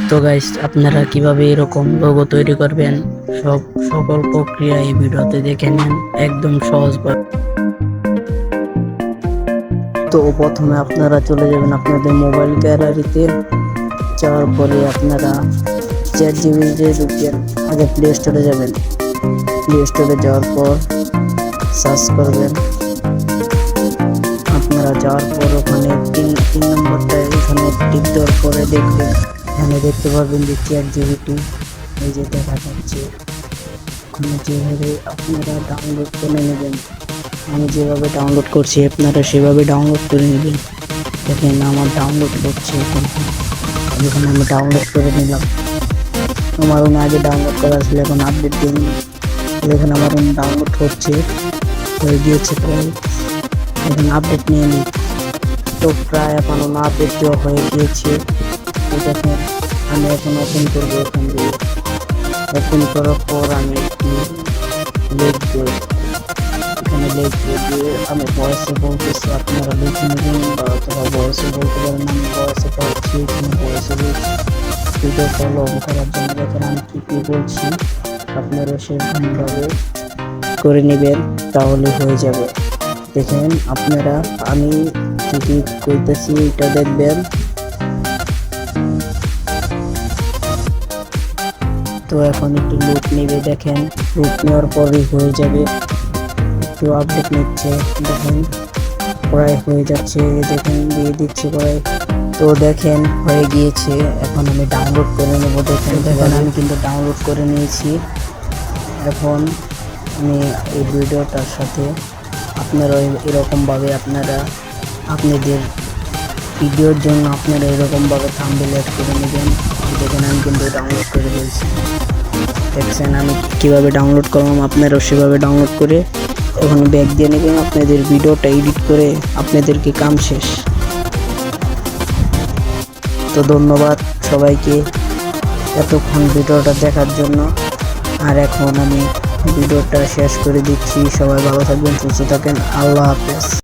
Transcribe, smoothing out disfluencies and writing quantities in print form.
তো গাইস, আপনারা কিভাবে এরকম লোগো তৈরি করবেন সকল প্রক্রিয়া এই ভিডিওতে দেখে নেন, একদম সহজভাবে। তো প্রথমে আপনারা চলে যাবেন আপনাদের মোবাইল গ্যালারিতে। যাওয়ার পরে আপনারা ChatGPT ঢুকবেন। আগে প্লে স্টোরে যাবেন। প্লে স্টোরে যাওয়ার পর সার্চ করবেন। আপনারা যাওয়ার পর ওখানে তিন নম্বরটা এখানে টিক দেওয়ার পরে দেখবেন, এখানে দেখতে পারবেন যে ChatGPT এই যে দেখা যাচ্ছে। ওখানে যেভাবে আপনারা ডাউনলোড করে নেবেন, আমি যেভাবে ডাউনলোড করছি আপনারা সেভাবে ডাউনলোড করে নেবেন। দেখেন আমার ডাউনলোড করছে এখন। এখানে আমি ডাউনলোড করে নিলাম। আমার আগে ডাউনলোড করা ছিল, এখন আপডেট দিয়ে নিলাম। এখানে আমার ডাউনলোড হয়ে গিয়েছে প্রায়। এখন আপডেট নিয়ে নিই। তো প্রায় এখন আপডেট দেওয়া হয়ে গিয়েছে। তো দেখেন আমি এখন ওপেন করবো। এখান দিয়ে ওপেন করার পর আমি লিখবো, এখানে লিখবো দিয়ে আমি ভয়েসে বলতেছি, আপনারা লিখে নেবেন বা অথবা ভয়েসে বলতে পারেন। আমি ভয়েসে পাচ্ছি, এখানে ভয়েসে ভিডিও কল অন করার জন্য দেখেন আমি কী বলছি, আপনারা সেরকমভাবে করে নেবেন, তাহলে হয়ে যাবে। দেখেন আপনারা আমি যদি কইতেছি এটা দেখবেন। তো এখন একটু লুট নেবে, দেখেন লুট নেওয়ার পরেই হয়ে যাবে। একটু আপডেট নিচ্ছে, দেখেন প্রায় হয়ে যাচ্ছে। দেখেন দিয়ে দিচ্ছে প্রায়। তো দেখেন হয়ে গিয়েছে। এখন আমি ডাউনলোড করে নেবো। দেখেন আমি কিন্তু ডাউনলোড করে নিয়েছি। এখন আমি এই ভিডিওটার সাথে আপনারা এরকমভাবে আপনাদের ভিডিওর জন্য আপনারা এরকমভাবে থাম্বনেল অ্যাড করে নেবেন। দেখেন আমি কিন্তু ডাউনলোড করে ফেলছি। দেখছেন আমি কীভাবে ডাউনলোড করলাম, আপনারাও সেভাবে ডাউনলোড করে এখন ব্যাক দিয়ে নেবেন। আপনাদের ভিডিওটা এডিট করে আপনাদেরকে কাম শেষ। তো ধন্যবাদ সবাইকে এতক্ষণ ভিডিওটা দেখার জন্য। আর এখন আমি ভিডিওটা শেষ করে দিচ্ছি। সবাই ভালো থাকবেন, সুস্থ থাকেন। আল্লাহ হাফেজ।